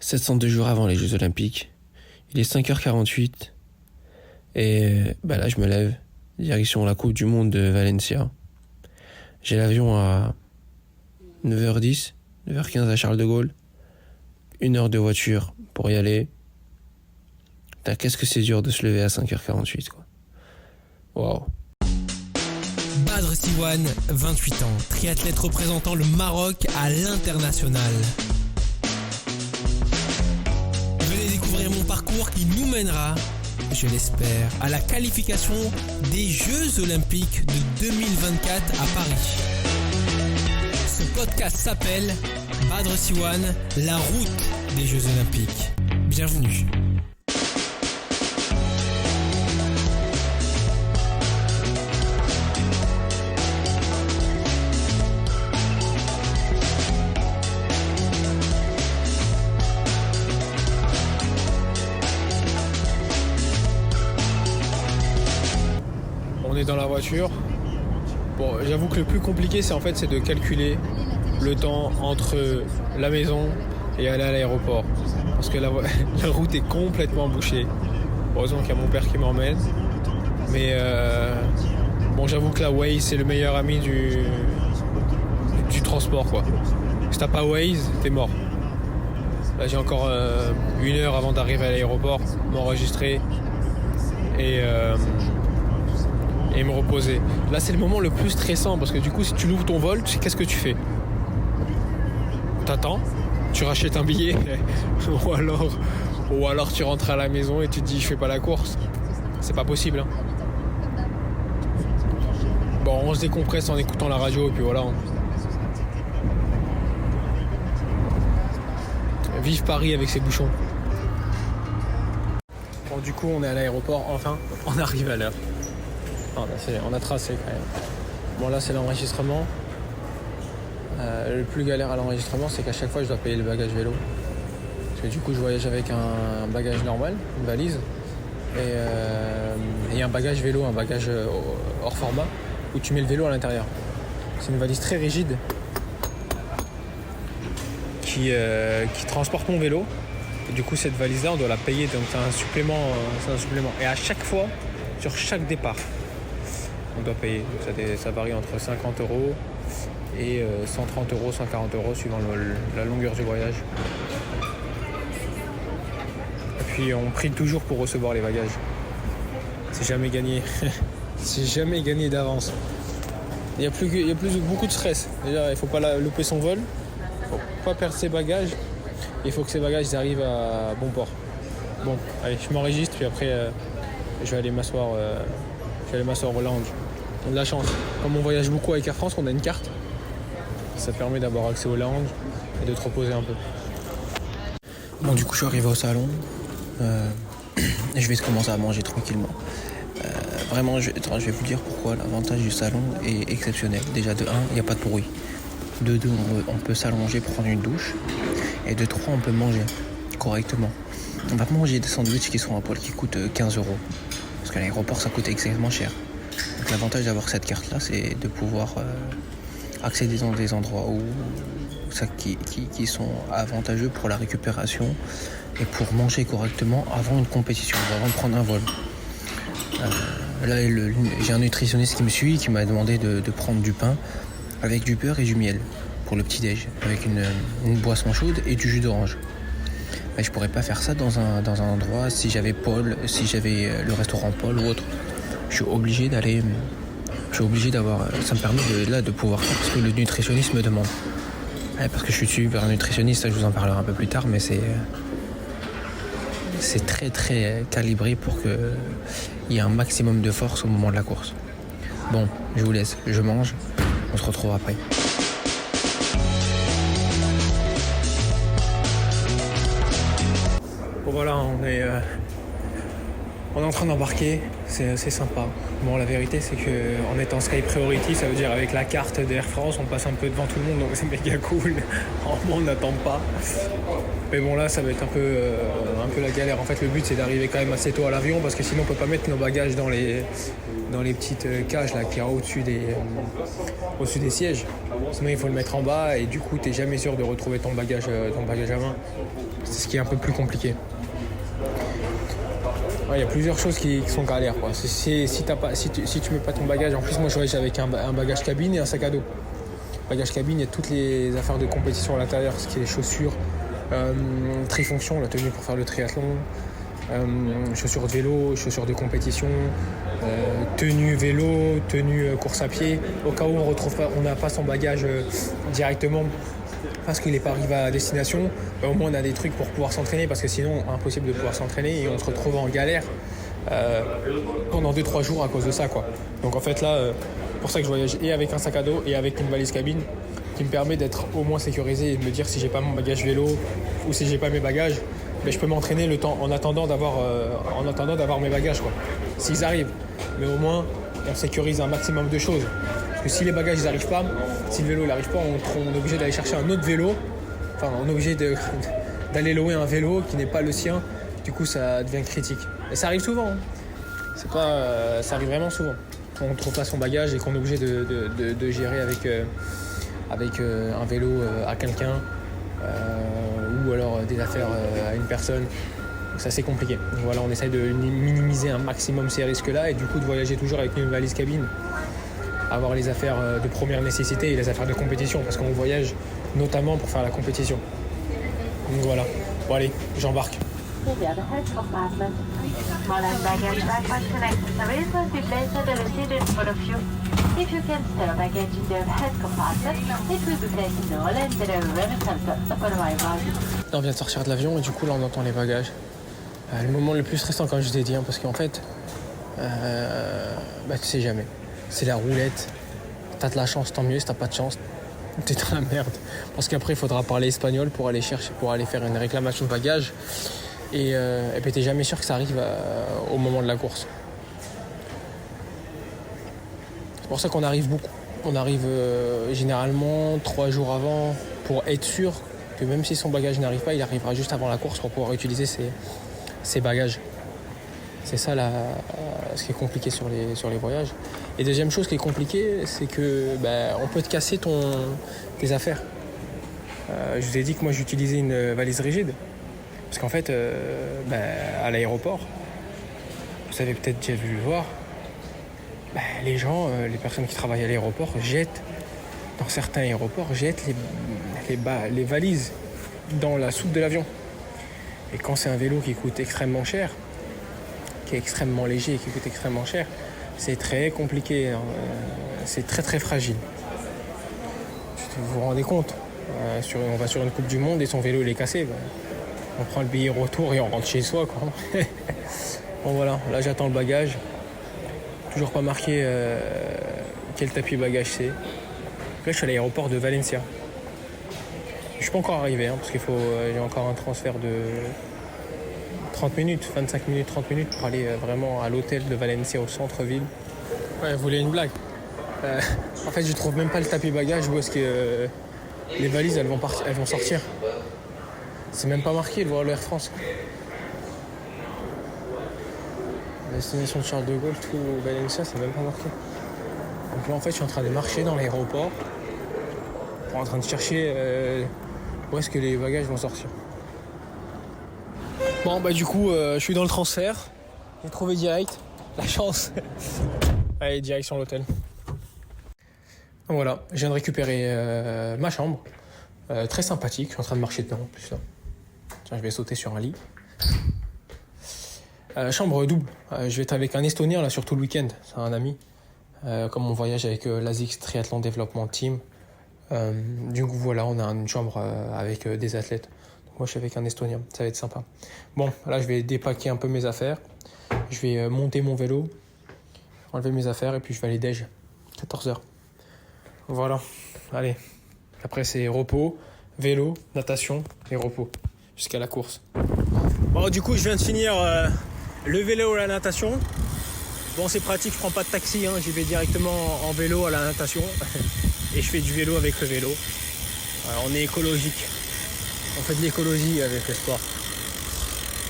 702 jours avant les Jeux Olympiques. Il est 5h48 et là je me lève, direction la Coupe du Monde de Valencia. J'ai l'avion à 9h10, 9h15 à Charles de Gaulle, 1 heure de voiture pour y aller. Putain, qu'est-ce que c'est dur de se lever à 5h48 quoi. Waouh. Badr Siwane, 28 ans, triathlète représentant le Maroc à l'international. Venez découvrir mon parcours qui nous mènera, je l'espère, à la qualification des Jeux Olympiques de 2024 à Paris. Ce podcast s'appelle Badr Siwane, la route des Jeux Olympiques. Bienvenue. On est dans la voiture. Bon, j'avoue que le plus compliqué, c'est de calculer le temps entre la maison et aller à l'aéroport. Parce que la route est complètement bouchée. Heureusement qu'il y a mon père qui m'emmène. Mais j'avoue que la Waze, c'est le meilleur ami du transport, quoi. Si t'as pas Waze, t'es mort. Là, j'ai encore 1 heure avant d'arriver à l'aéroport, m'enregistrer et me reposer. Là, c'est le moment le plus stressant parce que du coup, si tu louves ton vol, tu sais qu'est-ce que tu fais? T'attends, tu rachètes un billet ou alors tu rentres à la maison et tu te dis je fais pas la course. C'est pas possible. Hein. Bon, on se décompresse en écoutant la radio et puis voilà. Vive Paris avec ses bouchons. Bon, du coup, on est à l'aéroport. Enfin, on arrive à l'heure. On a tracé quand même. Bon, là c'est l'enregistrement. Le plus galère à l'enregistrement, c'est qu'à chaque fois je dois payer le bagage vélo. Parce que du coup je voyage avec un bagage normal, une valise, et un bagage vélo, un bagage hors format, où tu mets le vélo à l'intérieur. C'est une valise très rigide qui transporte mon vélo. Et du coup cette valise là on doit la payer, donc c'est un supplément. Et à chaque fois, sur chaque départ, on doit payer. Donc ça varie entre 50 € et 130 €, 140 € suivant la longueur du voyage. Et puis on prie toujours pour recevoir les bagages. C'est jamais gagné. C'est jamais gagné d'avance. Il y a plus beaucoup de stress. Déjà, il faut pas louper son vol. Il faut pas perdre ses bagages. Il faut que ces bagages arrivent à bon port. Bon, allez, je m'enregistre puis après je vais aller m'asseoir au lounge. On a de la chance. Comme on voyage beaucoup avec Air France, on a une carte. Ça permet d'avoir accès au lounge et de te reposer un peu. Bon, du coup, je suis arrivé au salon. Je vais commencer à manger tranquillement. Vraiment, je vais vous dire pourquoi l'avantage du salon est exceptionnel. Déjà, de 1, il n'y a pas de bruit. De 2, on peut s'allonger, prendre une douche. Et de 3, on peut manger correctement. On va manger des sandwichs qui sont à poil qui coûtent 15 €. Parce qu'à l'aéroport, ça coûte extrêmement cher. Donc l'avantage d'avoir cette carte-là, c'est de pouvoir accéder dans des endroits qui sont avantageux pour la récupération et pour manger correctement avant une compétition, avant de prendre un vol. Là, j'ai un nutritionniste qui me suit, qui m'a demandé de prendre du pain avec du beurre et du miel pour le petit-déj, avec une boisson chaude et du jus d'orange. Mais je pourrais pas faire ça dans un endroit si j'avais le restaurant Paul ou autre. Je suis obligé d'avoir. Ça me permet de pouvoir faire parce que le nutritionniste me demande. Parce que je suis suivi par un nutritionniste, ça je vous en parlerai un peu plus tard, mais c'est très très calibré pour qu'il y ait un maximum de force au moment de la course. Bon, je vous laisse, je mange, on se retrouve après. Bon voilà, on est en train d'embarquer, c'est assez sympa. Bon, la vérité c'est qu'en étant Sky Priority, ça veut dire avec la carte d'Air France, on passe un peu devant tout le monde, donc c'est méga cool. Normalement on n'attend pas. Mais bon là ça va être un peu la galère. En fait le but c'est d'arriver quand même assez tôt à l'avion parce que sinon on peut pas mettre nos bagages dans les petites cages là qu'il y a au-dessus des sièges. Sinon, il faut le mettre en bas et du coup, tu n'es jamais sûr de retrouver ton bagage à main. C'est ce qui est un peu plus compliqué. Il y a plusieurs choses qui sont galères, quoi. Si tu mets pas ton bagage, en plus moi je voyage avec un bagage cabine et un sac à dos. Bagage cabine, il y a toutes les affaires de compétition à l'intérieur, ce qui est les chaussures, trifonction, la tenue pour faire le triathlon, chaussures de vélo, chaussures de compétition, tenue vélo, tenue course à pied. Au cas où on n'a pas son bagage directement parce qu'il n'est pas arrivé à destination, au moins on a des trucs pour pouvoir s'entraîner, parce que sinon impossible de pouvoir s'entraîner et on se retrouve en galère pendant 2-3 jours à cause de ça, quoi. Donc en fait là, pour ça que je voyage et avec un sac à dos et avec une valise cabine qui me permet d'être au moins sécurisé et de me dire si j'ai pas mon bagage vélo ou si j'ai pas mes bagages, ben, je peux m'entraîner le temps en attendant d'avoir mes bagages, quoi. S'ils arrivent, mais au moins on sécurise un maximum de choses. Parce que si les bagages ils arrivent pas, si le vélo n'arrive pas, on est obligé d'aller chercher un autre vélo. Enfin, on est obligé d'aller louer un vélo qui n'est pas le sien. Du coup, ça devient critique. Et ça arrive souvent. Hein. Ça arrive vraiment souvent. On ne trouve pas son bagage et qu'on est obligé de gérer avec un vélo à quelqu'un ou alors des affaires à une personne. Donc ça, c'est compliqué. Donc voilà, on essaye de minimiser un maximum ces risques-là et du coup de voyager toujours avec une valise cabine. Avoir les affaires de première nécessité et les affaires de compétition, parce qu'on voyage notamment pour faire la compétition. Donc voilà. Bon allez, j'embarque. On vient de sortir de l'avion et du coup là on entend les bagages. Le moment le plus stressant, comme je t'ai dit, hein, parce qu'en fait, tu sais jamais. C'est la roulette. T'as de la chance, tant mieux. Si t'as pas de chance, t'es dans la merde. Parce qu'après, il faudra parler espagnol pour aller faire une réclamation de bagages. Et puis t'es jamais sûr que ça arrive au moment de la course. C'est pour ça qu'on arrive beaucoup. On arrive généralement 3 jours avant pour être sûr que même si son bagage n'arrive pas, il arrivera juste avant la course pour pouvoir utiliser ses bagages. C'est ça ce qui est compliqué sur les voyages. Et deuxième chose qui est compliquée, c'est que on peut te casser tes affaires. Je vous ai dit que moi j'utilisais une valise rigide. Parce qu'en fait, à l'aéroport, vous avez peut-être déjà vu le voir, les gens, les personnes qui travaillent à l'aéroport dans certains aéroports, jettent les valises dans la soute de l'avion. Et quand c'est un vélo qui coûte extrêmement cher, qui est extrêmement léger et qui coûte extrêmement cher, c'est très compliqué, hein. C'est très très fragile. Vous vous rendez compte, on va sur une Coupe du Monde et son vélo il est cassé, on prend le billet retour et on rentre chez soi, quoi. Bon voilà, là j'attends le bagage, toujours pas marqué quel tapis bagage c'est. Là je suis à l'aéroport de Valencia. Je suis pas encore arrivé, hein, parce j'ai encore un transfert de 30 minutes, 25 minutes, 30 minutes pour aller vraiment à l'hôtel de Valencia au centre-ville. Ouais, vous voulez une blague en fait, je trouve même pas le tapis bagage où est-ce que les valises elles vont sortir. C'est même pas marqué le vol Air France. La destination de Charles de Gaulle, tout Valencia, c'est même pas marqué. Donc là en fait, je suis en train de marcher dans l'aéroport en train de chercher où est-ce que les bagages vont sortir. Bon du coup je suis dans le transfert, j'ai trouvé direct, la chance. Allez, direction l'hôtel. Donc voilà, je viens de récupérer ma chambre, très sympathique, je suis en train de marcher dedans en plus là. Tiens, je vais sauter sur un lit. Chambre double, je vais être avec un Estonien là sur tout le week-end, c'est un ami. Comme on voyage avec l'ASICS Triathlon Development Team, du coup voilà, on a une chambre avec des athlètes. Moi, je suis avec un Estonien, ça va être sympa. Bon, là, je vais dépacker un peu mes affaires. Je vais monter mon vélo, enlever mes affaires et puis je vais aller déj. 14h. Voilà, allez. Après, c'est repos, vélo, natation et repos jusqu'à la course. Bon, du coup, je viens de finir le vélo à la natation. Bon, c'est pratique, je prends pas de taxi, hein. J'y vais directement en vélo à la natation. Et je fais du vélo avec le vélo. Alors, on est écologique. On fait de l'écologie avec le sport.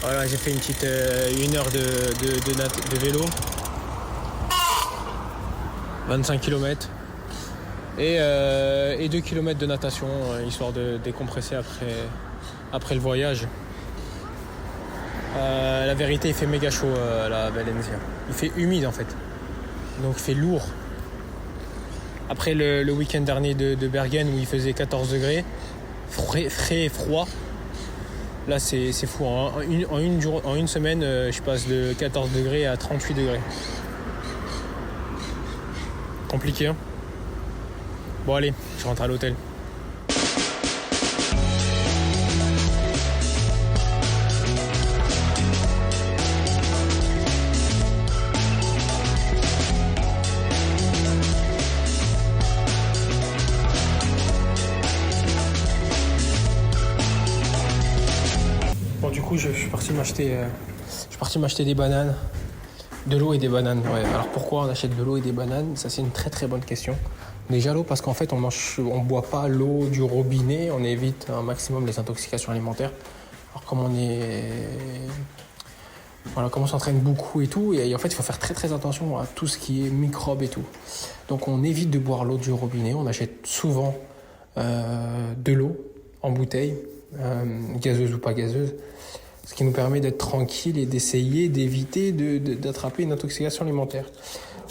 Voilà, j'ai fait une petite 1 heure de vélo. 25 km. Et 2 km de natation, histoire de décompresser après le voyage. La vérité, il fait méga chaud à la Valencia. Il fait humide en fait, donc il fait lourd. Après le week-end dernier de Bergen où il faisait 14 degrés, frais et froid. Là c'est fou, en une semaine je passe de 14 degrés à 38 degrés. Compliqué hein. Bon allez, je rentre à l'hôtel. Bon du coup je suis parti m'acheter des bananes. De l'eau et des bananes, ouais. Alors pourquoi on achète de l'eau et des bananes? Ça c'est une très très bonne question. Déjà l'eau parce qu'en fait on boit pas l'eau du robinet, on évite un maximum les intoxications alimentaires. Alors comme on s'entraîne beaucoup et tout, et en fait il faut faire très très attention à tout ce qui est microbes et tout. Donc on évite de boire l'eau du robinet, on achète souvent de l'eau en bouteille, gazeuse ou pas gazeuse. Ce qui nous permet d'être tranquille et d'essayer d'éviter d'attraper une intoxication alimentaire.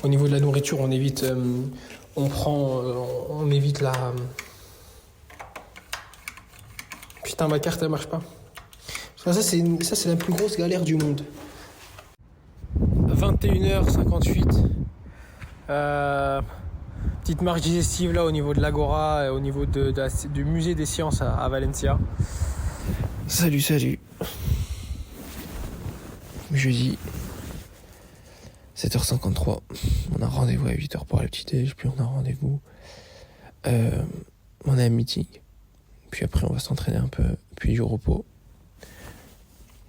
Au niveau de la nourriture, on évite la... Putain, ma carte elle marche pas. Ça c'est la plus grosse galère du monde. 21h58. Petite marche digestive là au niveau de l'Agora, au niveau du musée des sciences à Valencia. Salut. Jeudi, 7h53. On a rendez-vous à 8h pour le petit déj, puis on a rendez-vous. On a un meeting. Puis après, on va s'entraîner un peu, puis du repos.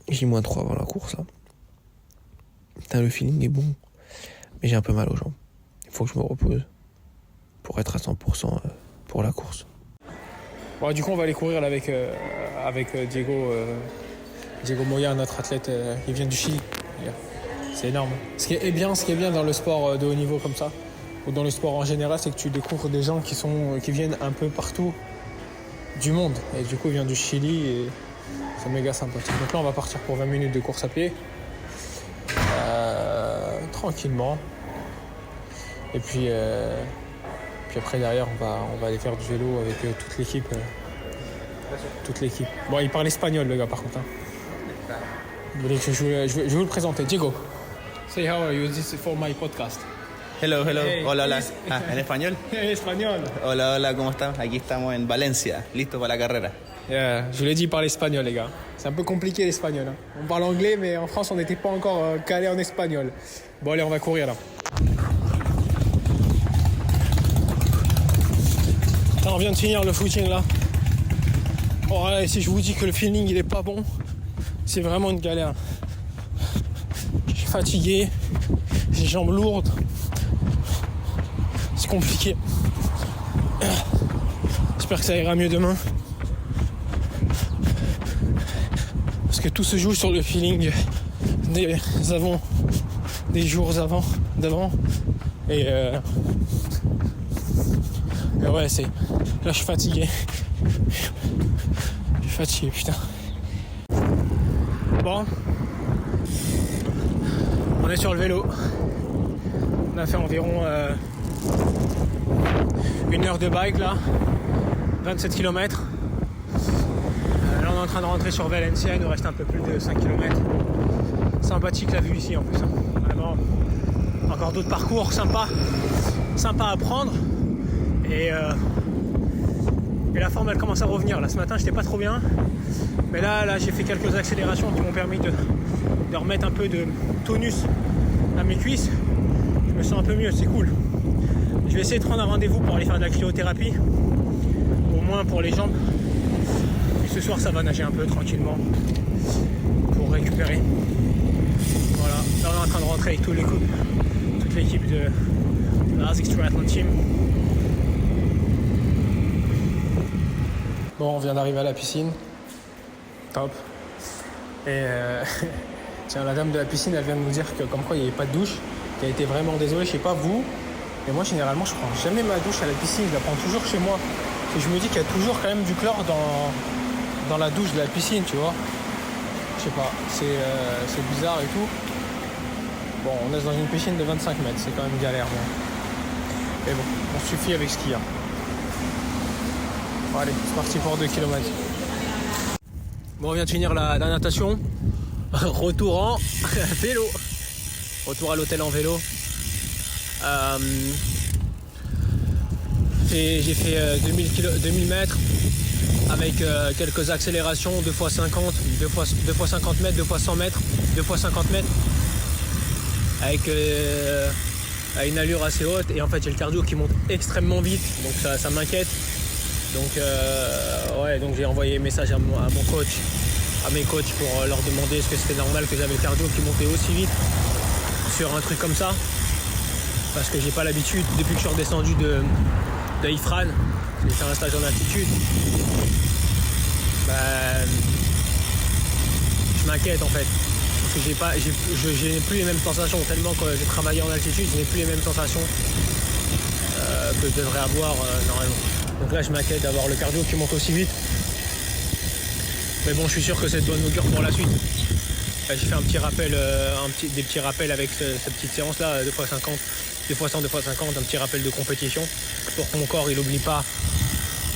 J-3 avant la course, là. Putain, le feeling est bon, mais j'ai un peu mal aux jambes. Il faut que je me repose pour être à 100% pour la course. Bon, du coup, on va aller courir là, avec Diego Moya, notre athlète, il vient du Chili. C'est énorme. Ce qui est bien dans le sport de haut niveau comme ça, ou dans le sport en général, c'est que tu découvres des gens qui viennent un peu partout du monde. Et du coup, il vient du Chili et c'est méga sympathique. Donc là, on va partir pour 20 minutes de course à pied. Tranquillement. Et puis après, derrière, on va aller faire du vélo avec toute l'équipe. Bon, il parle espagnol, le gars, par contre. Hein. Je vais vous le présenter. Diego, say how are you? This is for my podcast. Hello. Hey, hola. please. ¿En español? Espagnol. Hola, ¿cómo están? Aquí estamos en Valencia, listos para la carrera. Yeah, je vous l'ai dit, il parle espagnol, les gars. C'est un peu compliqué l'espagnol. Hein. On parle anglais, mais en France, on n'était pas encore calé en espagnol. Bon, allez, on va courir là. On vient de finir le footing là. Oh, là, si je vous dis que le feeling il est pas bon, c'est vraiment une galère. Je suis fatigué, j'ai les jambes lourdes. C'est compliqué. J'espère que ça ira mieux demain. Parce que tout se joue sur le feeling des jours d'avant. Et ouais, là je suis fatigué. Putain. Bon. On est sur le vélo. On a fait environ 1 heure de bike là. 27 km. Là on est en train de rentrer sur Valencia, il nous reste un peu plus de 5 km. Sympathique la vue ici en plus. Vraiment. Encore d'autres parcours sympa à prendre. Et la forme elle commence à revenir. Là ce matin j'étais pas trop bien. Mais là j'ai fait quelques accélérations qui m'ont permis de remettre un peu de tonus à mes cuisses. Je me sens un peu mieux, c'est cool. Je vais essayer de prendre un rendez-vous pour aller faire de la cryothérapie. Au moins pour les jambes. Et ce soir ça va nager un peu tranquillement pour récupérer. Voilà, là on est en train de rentrer avec toute l'équipe de la ASICS Triathlon Team. Bon, on vient d'arriver à la piscine. Top. Et tiens, la dame de la piscine, elle vient de nous dire que comme quoi il n'y avait pas de douche. Elle était vraiment désolée, je sais pas vous, Mais moi, généralement, je prends jamais ma douche à la piscine, je la prends toujours chez moi. Et je me dis qu'il y a toujours quand même du chlore dans la douche de la piscine, tu vois. Je sais pas, c'est bizarre et tout. Bon, on est dans une piscine de 25 mètres, c'est quand même galère, moi. Mais bon, on suffit avec ce qu'il y a. Bon, allez, c'est parti pour 2 km. Bon, on vient de finir la natation. Retour en vélo. Retour à l'hôtel en vélo. J'ai fait 2000 mètres avec quelques accélérations, 2 x 50, 2 x 50 mètres, 2 x 100 mètres, 2 x 50 mètres. Avec à une allure assez haute. Et en fait, j'ai le cardio qui monte extrêmement vite. Donc ça m'inquiète. Donc j'ai envoyé un message à mon coach, à mes coachs pour leur demander est-ce que c'était normal que j'avais le cardio qui montait aussi vite sur un truc comme ça. Parce que j'ai pas l'habitude, depuis que je suis redescendu de Ifrane, j'ai fait un stage en altitude, je m'inquiète en fait. Parce que j'ai plus les mêmes sensations, tellement que j'ai travaillé en altitude, je n'ai plus les mêmes sensations que je devrais avoir normalement. Donc là je m'inquiète d'avoir le cardio qui monte aussi vite. Mais bon, je suis sûr que c'est de bonne augure pour la suite. J'ai fait un petit rappel, des petits rappels avec cette petite séance là, 2 x 50, 2 x 100, 2 x 50, un petit rappel de compétition pour que mon corps il n'oublie pas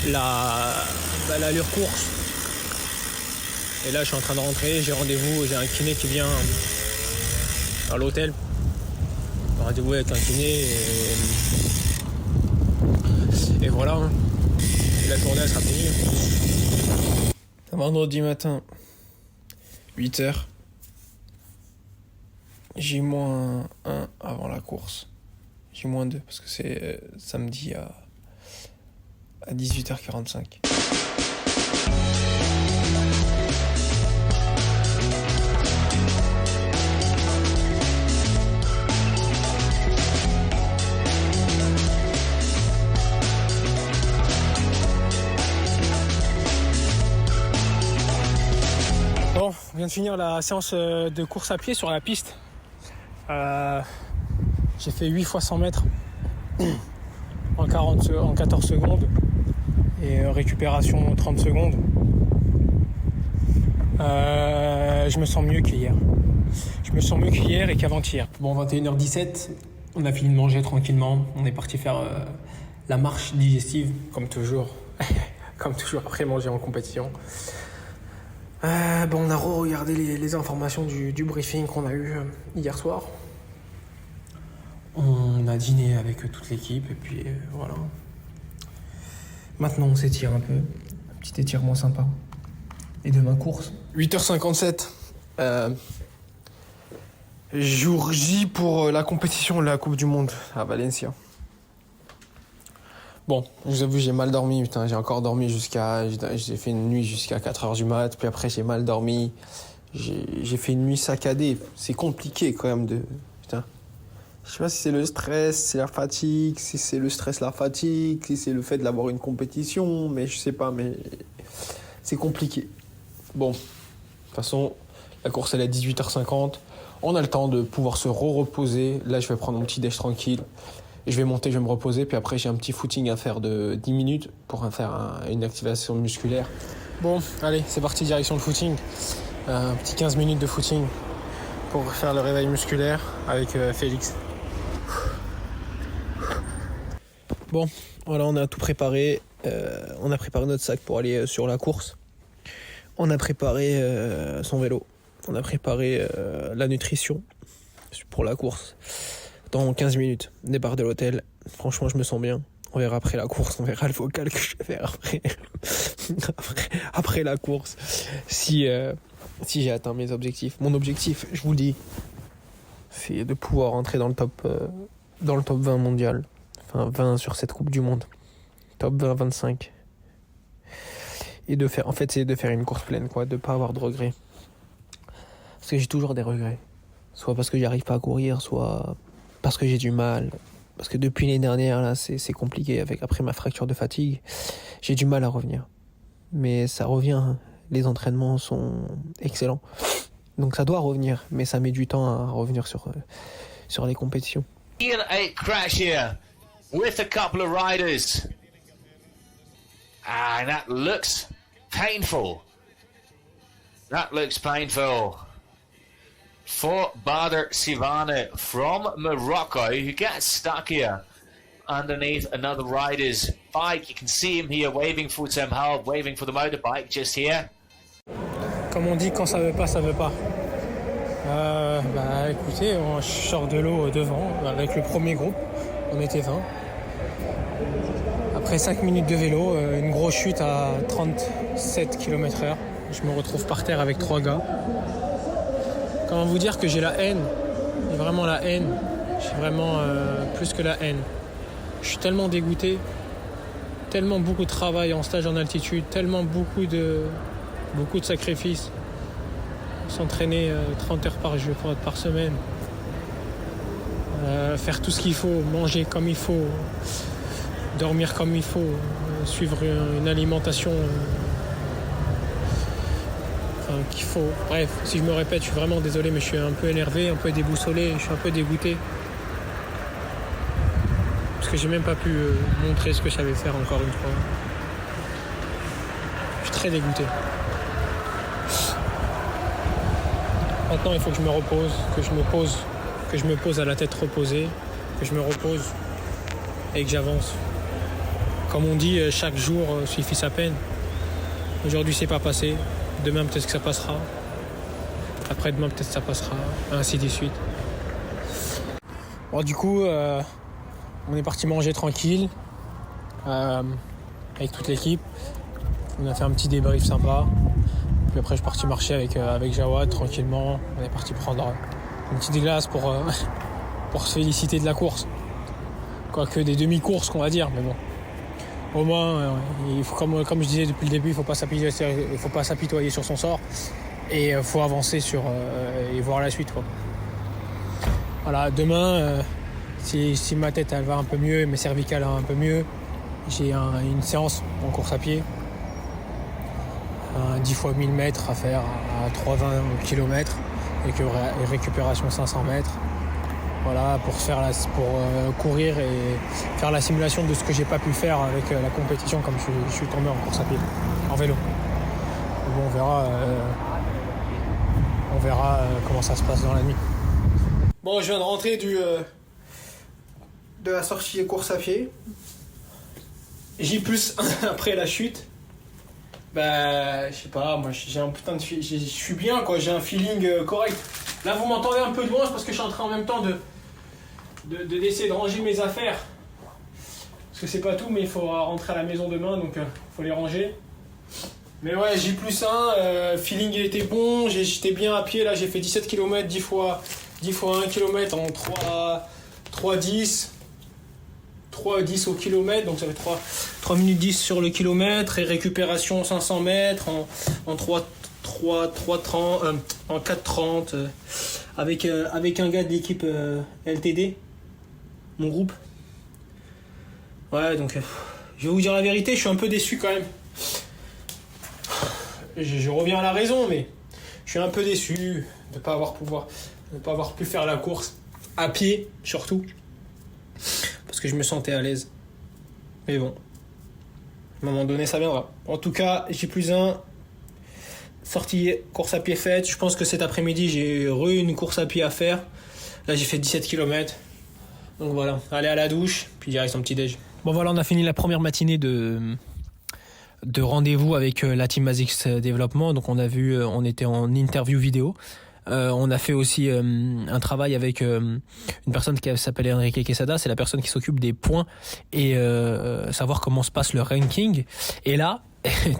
l'allure course. Et là je suis en train de rentrer, j'ai rendez-vous, j'ai un kiné qui vient à l'hôtel. Rendez-vous avec un kiné et voilà. Hein. Et la journée elle sera finie. Vendredi matin, 8h. J'ai -1 avant la course. J'ai -2 parce que c'est samedi à 18h45. Bon, on vient de finir la séance de course à pied sur la piste. J'ai fait 8 x 100 mètres en 14 secondes et récupération 30 secondes. Je me sens mieux qu'hier. Je me sens mieux qu'hier et qu'avant-hier. Bon, 21h17, on a fini de manger tranquillement. On est parti faire la marche digestive, comme toujours. Comme toujours après manger en compétition. On a regardé les informations du briefing qu'on a eu hier soir. On a dîné avec toute l'équipe et puis voilà. Maintenant on s'étire un peu. Un petit étirement sympa. Et demain course. 8h57. Jour J pour la compétition de la Coupe du Monde à Valencia. Bon, je vous avoue, j'ai mal dormi, putain, j'ai encore dormi j'ai fait une nuit jusqu'à 4h du mat, puis après j'ai mal dormi, j'ai fait une nuit saccadée, c'est compliqué quand même putain. Je sais pas si c'est le stress, c'est la fatigue, si c'est le stress, la fatigue, si c'est le fait d'avoir une compétition, mais je sais pas, mais c'est compliqué. Bon, de toute façon, la course elle est à 18h50, on a le temps de pouvoir se reposer, là je vais prendre mon petit déj tranquille. Je vais monter, je vais me reposer, puis après j'ai un petit footing à faire de 10 minutes pour faire une activation musculaire. Bon, allez, c'est parti, direction le footing. Un petit 15 minutes de footing pour faire le réveil musculaire avec Félix. Bon, voilà, on a tout préparé. On a préparé notre sac pour aller sur la course. On a préparé son vélo. On a préparé la nutrition pour la course. Dans 15 minutes, départ de l'hôtel. Franchement, je me sens bien. On verra après la course, on verra le vocal que je vais faire après la course. Si j'ai atteint mes objectifs. Mon objectif, je vous le dis, c'est de pouvoir entrer dans le top 20 mondial. Enfin, 20 sur cette Coupe du Monde. Top 20, 25. Et c'est de faire une course pleine, quoi. De pas avoir de regrets. Parce que j'ai toujours des regrets. Soit parce que j'arrive pas à courir, soit parce que j'ai du mal. Parce que depuis l'année dernière, là, c'est compliqué. Après ma fracture de fatigue, j'ai du mal à revenir. Mais ça revient. Les entraînements sont excellents. Donc ça doit revenir. Mais ça met du temps à revenir sur les compétitions. Crash here. with a couple of riders. And that looks painful. That looks painful for Badr Sivane from Morocco, who gets stuck here underneath another rider's bike. You can see him here waving for some help, waving for the motorbike just here. Comme on dit, quand ça veut pas, ça veut pas. Écoutez, je sors de l'eau devant avec le premier groupe. On était 20. Après 5 minutes de vélo, une grosse chute à 37 km/h. Je me retrouve par terre avec 3 gars. Comment vous dire que j'ai la haine? J'ai vraiment la haine. J'ai vraiment plus que la haine. Je suis tellement dégoûté. Tellement beaucoup de travail en stage en altitude. Tellement beaucoup de sacrifices. S'entraîner 30 heures par semaine. Faire tout ce qu'il faut. Manger comme il faut. Dormir comme il faut. Suivre une alimentation qu'il faut. Bref, si je me répète, je suis vraiment désolé, mais je suis un peu énervé, un peu déboussolé, je suis un peu dégoûté. Parce que j'ai même pas pu montrer ce que je savais faire encore une fois. Je suis très dégoûté. Maintenant, il faut que je me repose, que je me pose à la tête reposée, que je me repose et que j'avance. Comme on dit, chaque jour suffit sa peine. Aujourd'hui, c'est pas passé. Demain, peut-être que ça passera. Après-demain, peut-être que ça passera. Ainsi de suite. Bon, du coup, on est parti manger tranquille avec toute l'équipe. On a fait un petit débrief sympa. Puis après, je suis parti marcher avec Jawad tranquillement. On est parti prendre une petite glace pour se féliciter de la course. Quoique des demi-courses, qu'on va dire, mais bon. Au moins, il faut, comme je disais depuis le début, il ne faut pas s'apitoyer sur son sort. Et il faut avancer et voir la suite, quoi. Voilà, demain, si ma tête elle va un peu mieux, mes cervicales un peu mieux, j'ai une séance en course à pied. 10 fois 1000 mètres à faire à 3,20 km et récupération 500 mètres. Voilà, pour courir et faire la simulation de ce que j'ai pas pu faire avec la compétition comme je suis tombé en course à pied, en vélo. Bon, on verra comment ça se passe dans la nuit. Bon, je viens de rentrer de la sortie course à pied. J+1 après la chute. Je sais pas, moi j'ai un putain de je suis bien, quoi, j'ai un feeling correct. Là vous m'entendez un peu de loin, c'est parce que je suis en train en même temps d'essayer de ranger mes affaires. Parce que c'est pas tout, mais il faut rentrer à la maison demain, donc faut les ranger. Mais ouais, J+1, feeling il était bon, j'étais bien à pied, là j'ai fait 17 km, 10 fois 1 km en 3,10 au kilomètre, donc ça fait 3 minutes 10 sur le kilomètre, et récupération 500 mètres en 4,30 avec un gars de l'équipe LTD, mon groupe. Ouais, donc je vais vous dire la vérité, je suis un peu déçu quand même. Je reviens à la raison, mais je suis un peu déçu de ne pas avoir pu faire la course à pied, surtout. Parce que je me sentais à l'aise. Mais bon, à un moment donné, ça viendra. En tout cas, J+1, sortie course à pied faite. Je pense que cet après-midi, j'ai une course à pied à faire. Là, j'ai fait 17 km. Donc voilà, aller à la douche, puis direct son petit déj. Bon voilà, on a fini la première matinée de rendez-vous avec la Team ASICS Développement. Donc on était en interview vidéo. On a fait aussi un travail avec une personne qui s'appelle Enrique Quesada, c'est la personne qui s'occupe des points et savoir comment se passe le ranking. Et là,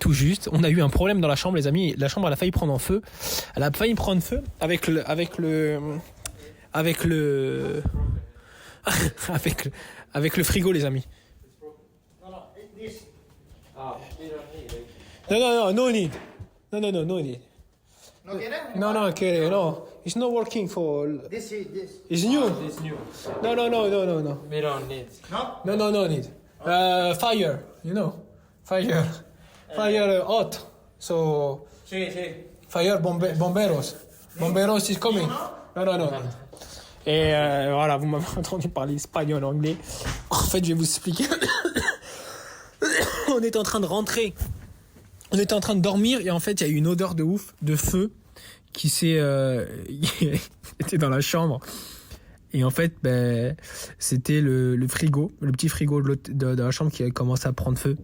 tout juste, on a eu un problème dans la chambre, les amis. La chambre, elle a failli prendre en feu. Elle a failli prendre feu avec le frigo, les amis. No need. No need. No, it's not working for. This. It's new. It's new. No. We don't need. No need. Fire, fire hot. So. Sí. Fire bomberos is coming. No. Et voilà, vous m'avez entendu parler espagnol, anglais. En fait, je vais vous expliquer. On était en train de rentrer. On était en train de dormir et en fait, il y a eu une odeur de ouf, de feu, qui s'est était dans la chambre. Et en fait, c'était le frigo, le petit frigo de la chambre qui a commencé à prendre feu.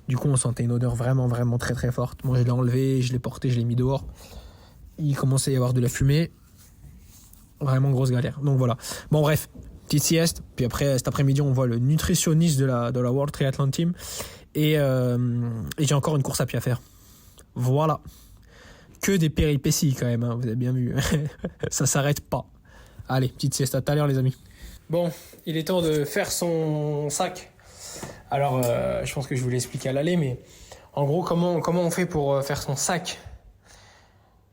Du coup, on sentait une odeur vraiment, vraiment très, très forte. Moi, je l'ai enlevé, je l'ai porté, je l'ai mis dehors. Il commençait à y avoir de la fumée. Vraiment grosse galère. Donc voilà. Bon, bref, petite sieste. Puis après, cet après-midi, on voit le nutritionniste de la World Triathlon Team. Et j'ai encore une course à pied à faire. Voilà. Que des péripéties quand même, hein, vous avez bien vu. Ça s'arrête pas. Allez, petite sieste, à tout à l'heure les amis. Bon, il est temps de faire son sac. Alors, je pense que je vous l'ai expliqué à l'aller, mais en gros, comment on fait pour faire son sac ?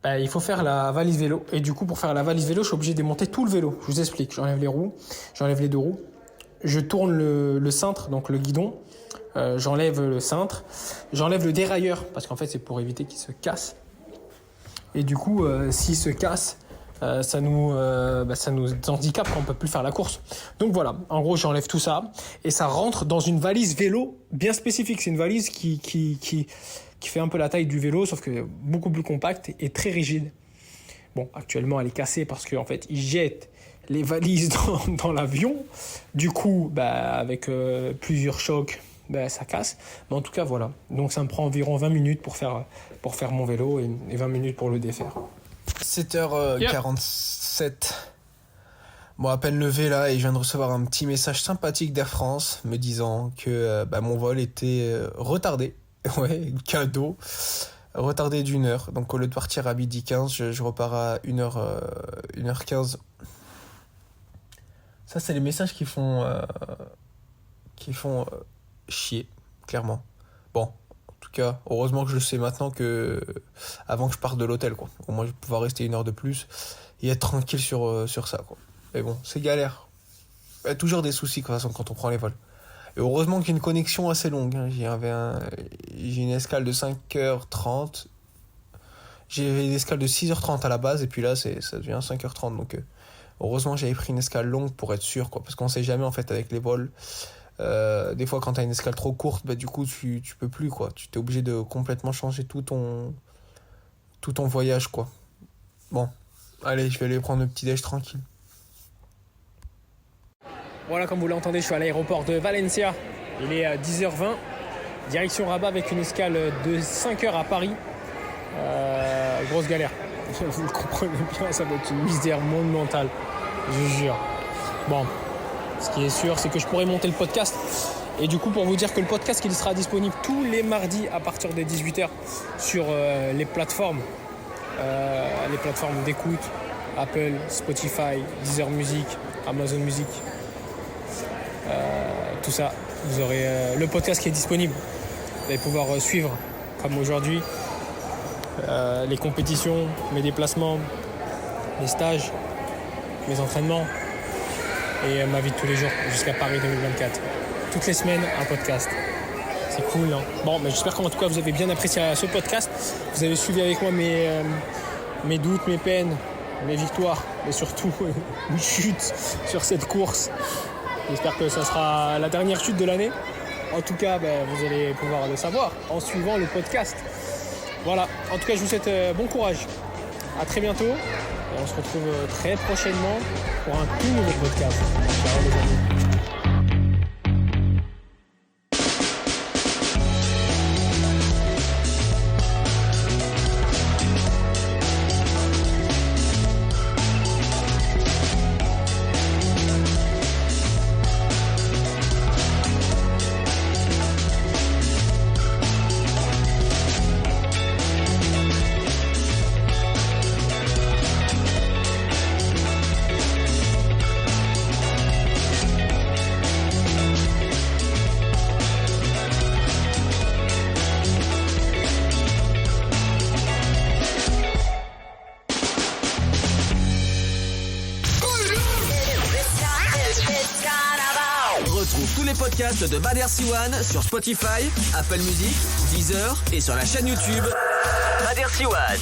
Il faut faire la valise vélo. Et du coup, pour faire la valise vélo, je suis obligé de démonter tout le vélo. Je vous explique. J'enlève les roues, j'enlève les deux roues. Je tourne le cintre, donc le guidon. J'enlève le cintre. J'enlève le dérailleur, parce qu'en fait, c'est pour éviter qu'il se casse. Et du coup, s'il se casse, ça nous handicape quand on peut plus faire la course. Donc voilà, en gros, j'enlève tout ça et ça rentre dans une valise vélo bien spécifique. C'est une valise qui fait un peu la taille du vélo, sauf que beaucoup plus compacte et très rigide. Bon, actuellement, elle est cassée parce qu'en fait, ils jettent les valises dans l'avion. Du coup, avec plusieurs chocs, ça casse. Mais en tout cas, voilà. Donc ça me prend environ 20 minutes pour faire mon vélo et 20 minutes pour le défaire. 7h47. Bon, à peine levé là et je viens de recevoir un petit message sympathique d'Air France me disant que mon vol était retardé. Ouais, cadeau. Retardé d'1 heure. Donc au lieu de partir à 12h15, je repars à 1h15. Ça, c'est les messages qui font chier, clairement. Bon, en tout cas, heureusement que je sais maintenant que avant que je parte de l'hôtel, quoi. Au moins, je vais pouvoir rester 1 heure de plus et être tranquille sur ça, quoi. Mais bon, c'est galère. Il y a toujours des soucis, de toute façon, quand on prend les vols. Et heureusement qu'il y a une connexion assez longue. Hein. J'ai une escale de 5h30. J'ai une escale de 6h30 à la base, et puis là, ça devient 5h30. Donc, heureusement, j'avais pris une escale longue pour être sûr, quoi. Parce qu'on sait jamais, en fait, avec les vols. Des fois, quand t'as une escale trop courte, du coup, tu peux plus, quoi. Tu t'es obligé de complètement changer tout ton voyage, quoi. Bon, allez, je vais aller prendre le petit déj tranquille. Voilà, comme vous l'entendez, je suis à l'aéroport de Valencia. Il est 10h20, direction Rabat avec une escale de 5h à Paris. Grosse galère. Vous le comprenez bien, ça va être une misère monumentale, je vous jure. Bon, ce qui est sûr, c'est que je pourrai monter le podcast. Et du coup, pour vous dire que le podcast, il sera disponible tous les mardis à partir de 18h sur les plateformes d'écoute, Apple, Spotify, Deezer Music, Amazon Music. Tout ça, vous aurez le podcast qui est disponible. Vous allez pouvoir suivre, comme aujourd'hui, les compétitions, mes déplacements, mes stages, mes entraînements et ma vie de tous les jours jusqu'à Paris 2024. Toutes les semaines, un podcast. C'est cool, hein. Bon, mais j'espère qu'en tout cas, vous avez bien apprécié ce podcast. Vous avez suivi avec moi mes doutes, mes peines, mes victoires, mais surtout une chute sur cette course. J'espère que ça sera la dernière chute de l'année. En tout cas, vous allez pouvoir le savoir en suivant le podcast. Voilà, en tout cas, je vous souhaite bon courage. À très bientôt. Et on se retrouve très prochainement pour un tout nouveau podcast. Ciao les amis. Retrouve tous les podcasts de Bader Siwan sur Spotify, Apple Music, Deezer et sur la chaîne YouTube Bader Siwan.